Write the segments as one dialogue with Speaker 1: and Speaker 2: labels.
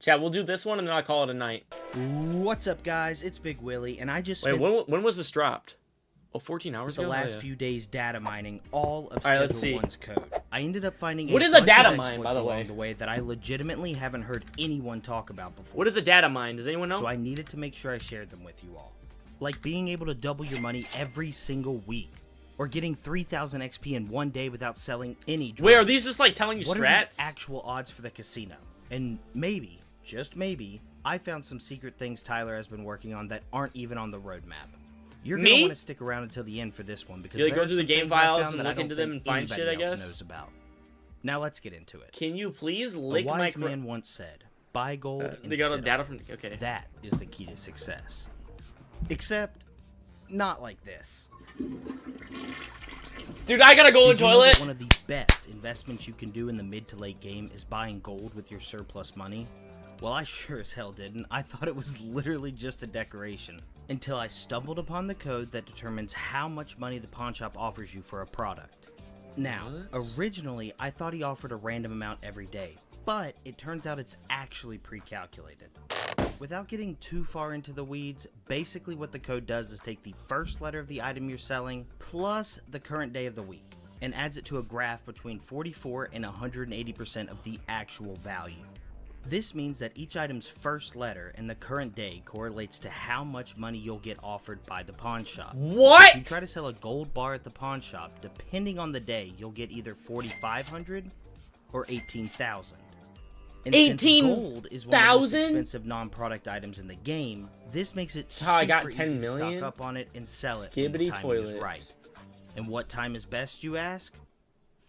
Speaker 1: Chat, we'll do this one and then I'll call it a night.
Speaker 2: What's up, guys? It's Big Willie, and I just
Speaker 1: Wait,
Speaker 2: spent
Speaker 1: when was this dropped? Oh, 14 hours
Speaker 2: the
Speaker 1: ago?
Speaker 2: last
Speaker 1: Oh, yeah.
Speaker 2: few days data mining all of
Speaker 1: All right, let's
Speaker 2: Schedule
Speaker 1: see.
Speaker 2: 1's code. I ended up finding
Speaker 1: What
Speaker 2: a
Speaker 1: is a
Speaker 2: bunch
Speaker 1: data
Speaker 2: of
Speaker 1: mine, by
Speaker 2: exploits
Speaker 1: the
Speaker 2: along
Speaker 1: way?
Speaker 2: the way that I legitimately haven't heard anyone talk about before.
Speaker 1: What is a data mine? Does anyone know?
Speaker 2: So I needed to make sure I shared them with you all. Like being able to double your money every single week, or getting 3,000 XP in one day without selling any drugs.
Speaker 1: Wait, are these just like telling you
Speaker 2: What are
Speaker 1: strats?
Speaker 2: the actual odds for the casino? And maybe, just maybe, I found some secret things Tyler has been working on that aren't even on the roadmap. You're gonna
Speaker 1: Me?
Speaker 2: want to stick around until the end for this one because
Speaker 1: You, like,
Speaker 2: there
Speaker 1: go
Speaker 2: are
Speaker 1: through the
Speaker 2: some
Speaker 1: game
Speaker 2: things I
Speaker 1: files
Speaker 2: found
Speaker 1: and
Speaker 2: that I
Speaker 1: look
Speaker 2: don't
Speaker 1: into them
Speaker 2: think
Speaker 1: and find
Speaker 2: anybody
Speaker 1: shit, I
Speaker 2: else
Speaker 1: guess?
Speaker 2: knows about. Now let's get into it.
Speaker 1: Can you please
Speaker 2: A
Speaker 1: lick my...
Speaker 2: wise man once said, "Buy gold and
Speaker 1: They got
Speaker 2: sit
Speaker 1: a data
Speaker 2: on
Speaker 1: from...
Speaker 2: it.
Speaker 1: Okay.
Speaker 2: That is the key to success." Except, not like this.
Speaker 1: Dude, I gotta go to
Speaker 2: Did
Speaker 1: the
Speaker 2: you know that
Speaker 1: toilet.
Speaker 2: one of the best investments you can do in the mid to late game is buying gold with your surplus money? Well, I sure as hell didn't. I thought it was literally just a decoration. Until I stumbled upon the code that determines how much money the pawn shop offers you for a product. Now, originally, I thought he offered a random amount every day, but it turns out it's actually pre-calculated. Without getting too far into the weeds, basically what the code does is take the first letter of the item you're selling, plus the current day of the week, and adds it to a graph between 44 and 180% of the actual value. This means that each item's first letter and the current day correlates to how much money you'll get offered by the pawn shop.
Speaker 1: What?
Speaker 2: If you try to sell a gold bar at the pawn shop, depending on the day, you'll get either 4,500 or 18,000. And since gold is one of the most
Speaker 1: 18,000?
Speaker 2: expensive non-product items in the game, this makes it
Speaker 1: How I
Speaker 2: super
Speaker 1: got 10
Speaker 2: easy to
Speaker 1: million?
Speaker 2: stock up on it and sell it when the
Speaker 1: Skibbity
Speaker 2: timing is
Speaker 1: toilet.
Speaker 2: right. And what time is best, you ask?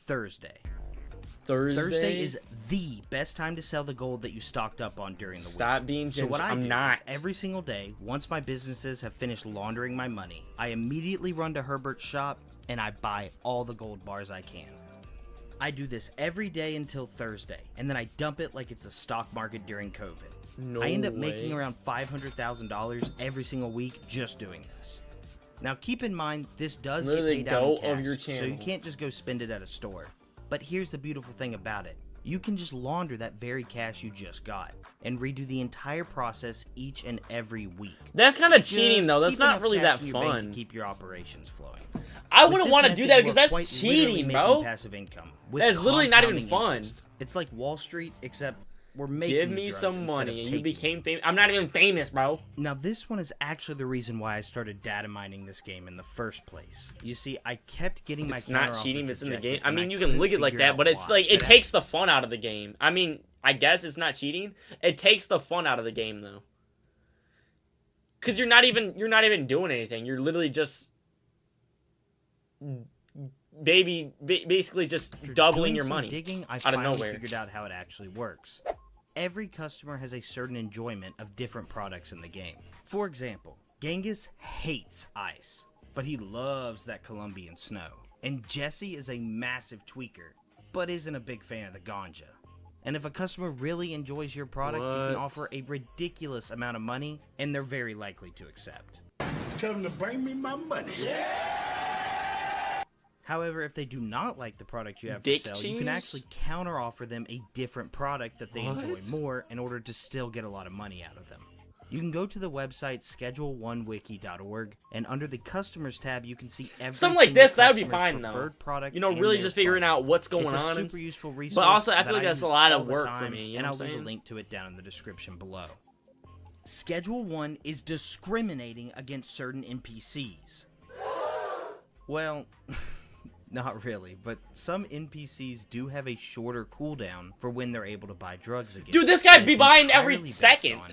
Speaker 2: Thursday.
Speaker 1: Thursday?
Speaker 2: Thursday is the best time to sell the gold that you stocked up on during the week.
Speaker 1: Stop being
Speaker 2: So
Speaker 1: ginger.
Speaker 2: what I
Speaker 1: I'm
Speaker 2: do
Speaker 1: not.
Speaker 2: is every single day, once my businesses have finished laundering my money, I immediately run to Herbert's shop and I buy all the gold bars I can. I do this every day until Thursday, and then I dump it like it's the stock market during COVID.
Speaker 1: No
Speaker 2: I end up
Speaker 1: way.
Speaker 2: making around $500,000 every single week just doing this. Now keep in mind, this does
Speaker 1: Literally
Speaker 2: get paid out in
Speaker 1: goat of
Speaker 2: cash,
Speaker 1: your
Speaker 2: so you
Speaker 1: channel.
Speaker 2: can't just go spend it at a store. But here's the beautiful thing about it. You can just launder that very cash you just got, and redo the entire process each and every week.
Speaker 1: That's kind of
Speaker 2: Just
Speaker 1: cheating, though. That's
Speaker 2: keep
Speaker 1: not
Speaker 2: enough
Speaker 1: really
Speaker 2: cash
Speaker 1: that
Speaker 2: in your bank
Speaker 1: fun.
Speaker 2: to keep your operations flowing.
Speaker 1: I
Speaker 2: With
Speaker 1: wouldn't
Speaker 2: this
Speaker 1: want to
Speaker 2: method,
Speaker 1: do that
Speaker 2: you
Speaker 1: because
Speaker 2: are
Speaker 1: that's
Speaker 2: quite literally
Speaker 1: cheating,
Speaker 2: making
Speaker 1: bro.
Speaker 2: passive income with
Speaker 1: That is literally not even
Speaker 2: compounding
Speaker 1: fun.
Speaker 2: interest. It's like Wall Street, except we're making
Speaker 1: Give
Speaker 2: the
Speaker 1: me
Speaker 2: drugs
Speaker 1: some
Speaker 2: instead
Speaker 1: money
Speaker 2: of
Speaker 1: and you
Speaker 2: taking
Speaker 1: became famous. I'm not even famous, bro.
Speaker 2: Now this one is actually the reason why I started data mining this game in the first place. You see, I kept getting my
Speaker 1: It's not
Speaker 2: counteroffers
Speaker 1: cheating. It's in the
Speaker 2: rejected,
Speaker 1: game. I
Speaker 2: and
Speaker 1: mean, you
Speaker 2: couldn't
Speaker 1: can look at it like
Speaker 2: figure
Speaker 1: that,
Speaker 2: out
Speaker 1: but it's
Speaker 2: why.
Speaker 1: like it
Speaker 2: But
Speaker 1: takes the fun out of the game. I mean, I guess it's not cheating. It takes the fun out of the game, though. Cause you're not even doing anything. You're literally just basically just
Speaker 2: After
Speaker 1: doubling
Speaker 2: doing
Speaker 1: your
Speaker 2: some
Speaker 1: money
Speaker 2: digging, I
Speaker 1: out of
Speaker 2: finally
Speaker 1: nowhere.
Speaker 2: figured out how it actually works. Every customer has a certain enjoyment of different products in the game. For example, Genghis hates ice, but he loves that Colombian snow. And Jesse is a massive tweaker, but isn't a big fan of the ganja. And if a customer really enjoys your product, you
Speaker 1: What?
Speaker 2: can offer a ridiculous amount of money, and they're very likely to accept.
Speaker 3: Tell them to bring me my money.
Speaker 2: However, if they do not like the product you have
Speaker 1: Dick
Speaker 2: for sale, you can
Speaker 1: cheese?
Speaker 2: actually counter-offer them a different product that they enjoy
Speaker 1: What?
Speaker 2: more in order to still get a lot of money out of them. You can go to the website schedule1wiki.org, and under the Customers tab, you can see every
Speaker 1: Something like
Speaker 2: single
Speaker 1: this, that would be
Speaker 2: customer's
Speaker 1: fine, though.
Speaker 2: preferred product
Speaker 1: You know,
Speaker 2: and
Speaker 1: really
Speaker 2: their
Speaker 1: just figuring
Speaker 2: budget.
Speaker 1: out what's going
Speaker 2: It's a
Speaker 1: on.
Speaker 2: super useful resource.
Speaker 1: But also, I
Speaker 2: that
Speaker 1: feel like that's
Speaker 2: use
Speaker 1: a lot
Speaker 2: all
Speaker 1: of
Speaker 2: the
Speaker 1: work
Speaker 2: time,
Speaker 1: for me. You
Speaker 2: and
Speaker 1: know
Speaker 2: I'll
Speaker 1: what I'm
Speaker 2: leave a
Speaker 1: saying?
Speaker 2: link to it down in the description below. Schedule 1 is discriminating against certain NPCs. Well, not really, but some NPCs do have a shorter cooldown for when they're able to buy drugs again.
Speaker 1: Dude, this guy
Speaker 2: And
Speaker 1: be
Speaker 2: it's
Speaker 1: buying every
Speaker 2: entirely based
Speaker 1: second.
Speaker 2: on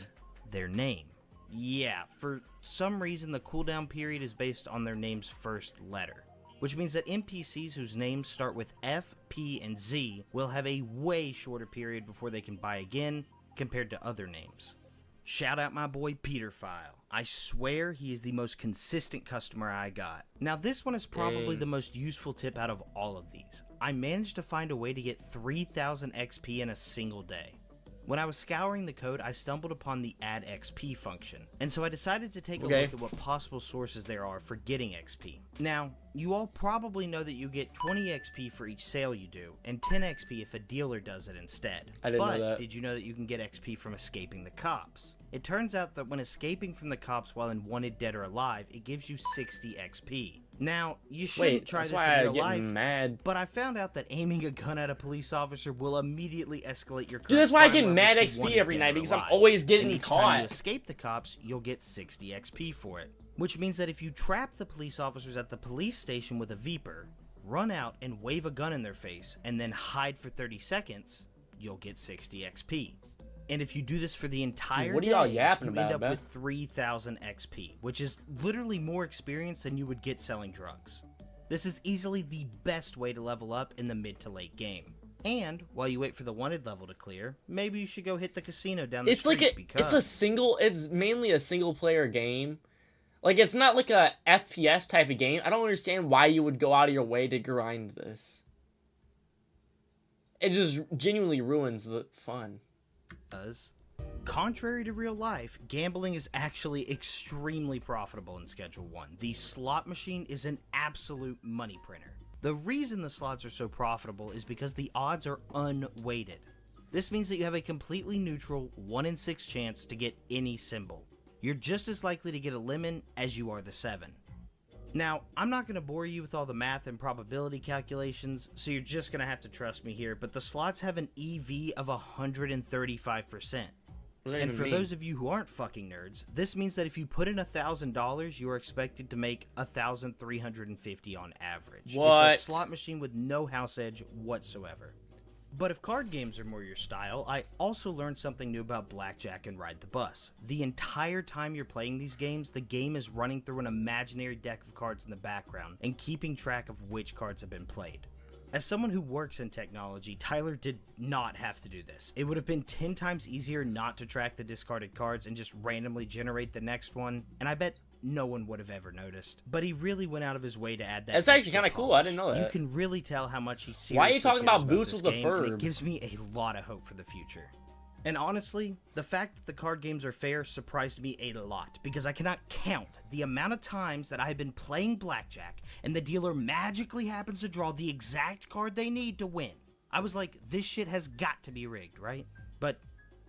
Speaker 2: their name. Yeah, for some reason the cooldown period is based on their name's first letter, which means that NPCs whose names start with F, P, and Z will have a way shorter period before they can buy again compared to other names. Shout out my boy Peterfile. I swear he is the most consistent customer I got. Now this one is probably
Speaker 1: Dang.
Speaker 2: the most useful tip out of all of these. I managed to find a way to get 3,000 XP in a single day. When I was scouring the code, I stumbled upon the add XP function, and so I decided to take a look at what possible sources there are for getting XP. Now, you all probably know that you get 20 XP for each sale you do, and 10 XP if a dealer does it instead.
Speaker 1: I didn't know that.
Speaker 2: But did you know that you can get XP from escaping the cops? It turns out that when escaping from the cops while in Wanted, Dead, or Alive, it gives you 60 XP. Now, you shouldn't try this in real life,
Speaker 1: mad.
Speaker 2: but I found out that aiming a gun at a police officer will immediately escalate your.
Speaker 1: Dude, that's why I get mad XP every night, because I'm always getting
Speaker 2: each
Speaker 1: caught.
Speaker 2: time you escape the cops, you'll get 60 XP for it. Which means that if you trap the police officers at the police station with a Viper, run out and wave a gun in their face, and then hide for 30 seconds, you'll get 60 XP. And if you do this for the entire
Speaker 1: what are y'all
Speaker 2: day,
Speaker 1: yapping
Speaker 2: you end
Speaker 1: about,
Speaker 2: up with 3,000 XP, which is literally more experience than you would get selling drugs. This is easily the best way to level up in the mid to late game. And while you wait for the wanted level to clear, maybe you should go hit the casino down the street.
Speaker 1: It's mainly a single player game. Like, it's not like a FPS type of game. I don't understand why you would go out of your way to grind this. It just genuinely ruins the fun.
Speaker 2: Contrary to real life, gambling is actually extremely profitable in Schedule 1. The slot machine is an absolute money printer. The reason the slots are so profitable is because the odds are unweighted. This means that you have a completely neutral 1 in 6 chance to get any symbol. You're just as likely to get a lemon as you are the 7. Now, I'm not going to bore you with all the math and probability calculations, so you're just going to have to trust me here, but the slots have an EV of 135%. And for those of you who aren't fucking nerds, this means that if you put in $1,000, you are expected to make $1,350 on average.
Speaker 1: What?
Speaker 2: It's a slot machine with no house edge whatsoever. But if card games are more your style, I also learned something new about Blackjack and Ride the Bus. The entire time you're playing these games, the game is running through an imaginary deck of cards in the background and keeping track of which cards have been played. As someone who works in technology, Tyler did not have to do this. It would have been 10 times easier not to track the discarded cards and just randomly generate the next one, and I bet no one would have ever noticed. But he really went out of his way to add that.
Speaker 1: That's actually kind of cool. I didn't know that.
Speaker 2: You can really tell how much he seriously
Speaker 1: Why are you talking
Speaker 2: cares
Speaker 1: about Boots with the
Speaker 2: game,
Speaker 1: Fur?
Speaker 2: and it gives me a lot of hope for the future. And honestly, the fact that the card games are fair surprised me a lot, because I cannot count the amount of times that I have been playing blackjack and the dealer magically happens to draw the exact card they need to win. I was like, this shit has got to be rigged, right? But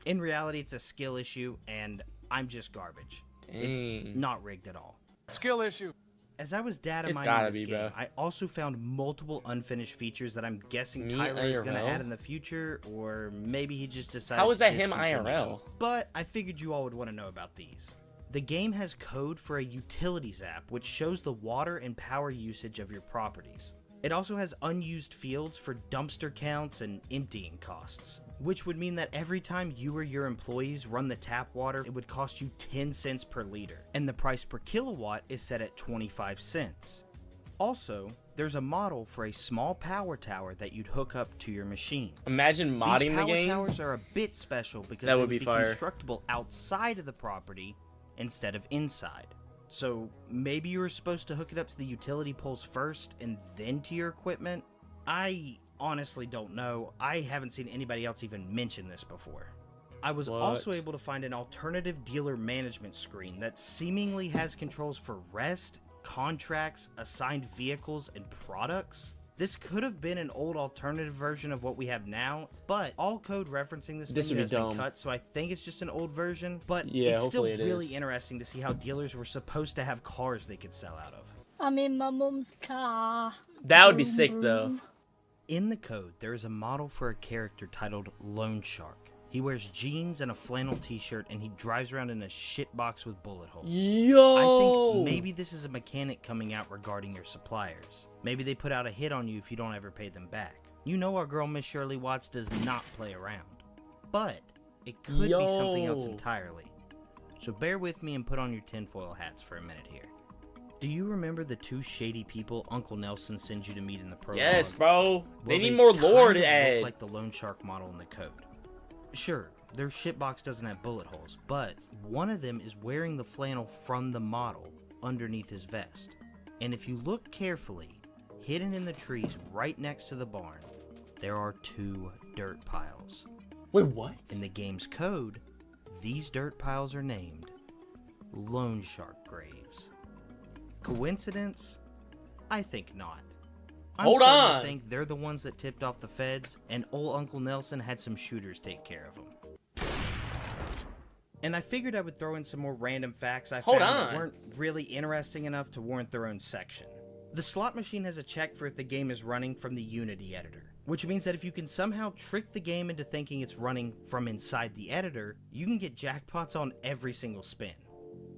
Speaker 2: in reality, it's a skill issue, and I'm just garbage. It's not rigged at all.
Speaker 3: Skill issue.
Speaker 2: As I was data mining this game, I also found multiple unfinished features that I'm guessing Tyler is going to add in the future, or maybe he just decided.
Speaker 1: How is that
Speaker 2: to
Speaker 1: him
Speaker 2: discontinue.
Speaker 1: IRL?
Speaker 2: But I figured you all would want to know about these. The game has code for a utilities app, which shows the water and power usage of your properties. It also has unused fields for dumpster counts and emptying costs, which would mean that every time you or your employees run the tap water, it would cost you 10 cents per liter, and the price per kilowatt is set at 25 cents. Also, there's a model for a small power tower that you'd hook up to your machine.
Speaker 1: Imagine modding the game.
Speaker 2: These power towers are a bit special because
Speaker 1: that
Speaker 2: they
Speaker 1: would be fire.
Speaker 2: Constructible outside of the property instead of inside. So maybe you were supposed to hook it up to the utility poles first and then to your equipment? I honestly don't know. I haven't seen anybody else even mention this before. I was also able to find an alternative dealer management screen that seemingly has controls for rest, contracts, assigned vehicles, and products. This could have been an old alternative version of what we have now, but all code referencing this menu has been cut, so I think it's just an old version. But yeah, it's still really interesting to see how dealers were supposed to have cars they could sell out of.
Speaker 4: I'm in my mom's car.
Speaker 1: That would be sick, though.
Speaker 2: In the code, there is a model for a character titled Loan Shark. He wears jeans and a flannel t-shirt, and he drives around in a shitbox with bullet holes.
Speaker 1: Yo!
Speaker 2: I think maybe this is a mechanic coming out regarding your suppliers. Maybe they put out a hit on you if you don't ever pay them back. You know our girl Miss Shirley Watts does not play around. But it could be something else entirely. So bear with me and put on your tinfoil hats for a minute here. Do you remember the two shady people Uncle Nelson sends you to meet in the prologue?
Speaker 1: Yes, bro. They
Speaker 2: Well,
Speaker 1: need more lore to
Speaker 2: look
Speaker 1: add.
Speaker 2: like the Loan Shark model in the code. Sure, their shitbox doesn't have bullet holes, but one of them is wearing the flannel from the model underneath his vest. And if you look carefully, hidden in the trees right next to the barn, there are two dirt piles.
Speaker 1: Wait, what?
Speaker 2: In the game's code, these dirt piles are named loan shark graves. Coincidence? I think not. I'm
Speaker 1: Hold
Speaker 2: starting
Speaker 1: on.
Speaker 2: to think they're the ones that tipped off the feds, and old Uncle Nelson had some shooters take care of them. And I figured I would throw in some more random facts I found that weren't really interesting enough to warrant their own section. The slot machine has a check for if the game is running from the Unity editor, which means that if you can somehow trick the game into thinking it's running from inside the editor, you can get jackpots on every single spin.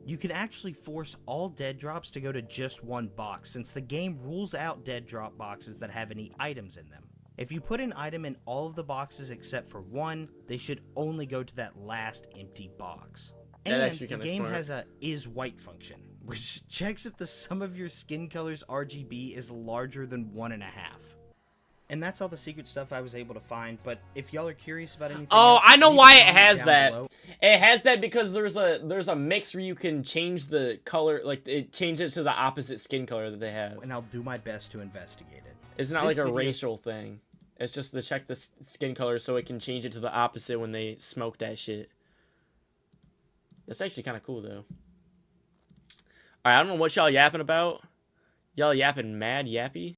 Speaker 2: You can actually force all dead drops to go to just one box, since the game rules out dead drop boxes that have any items in them. If you put an item in all of the boxes except for one, they should only go to that last empty box. And the game has a is white function, which checks if the sum of your skin color's RGB is larger than 1.5. And that's all the secret stuff I was able to find, but if y'all are curious about anything else,
Speaker 1: I know
Speaker 2: leave a
Speaker 1: why it
Speaker 2: comment
Speaker 1: has
Speaker 2: down
Speaker 1: that.
Speaker 2: below.
Speaker 1: It has that because there's a mix where you can change the color, like it changes it to the opposite skin color that they have.
Speaker 2: And I'll do my best to investigate it.
Speaker 1: It's not
Speaker 2: This
Speaker 1: like a
Speaker 2: video-
Speaker 1: racial thing. It's just to check the skin color so it can change it to the opposite when they smoke that shit. That's actually kind of cool, though. Alright, I don't know what y'all yapping about. Y'all yapping mad yappy?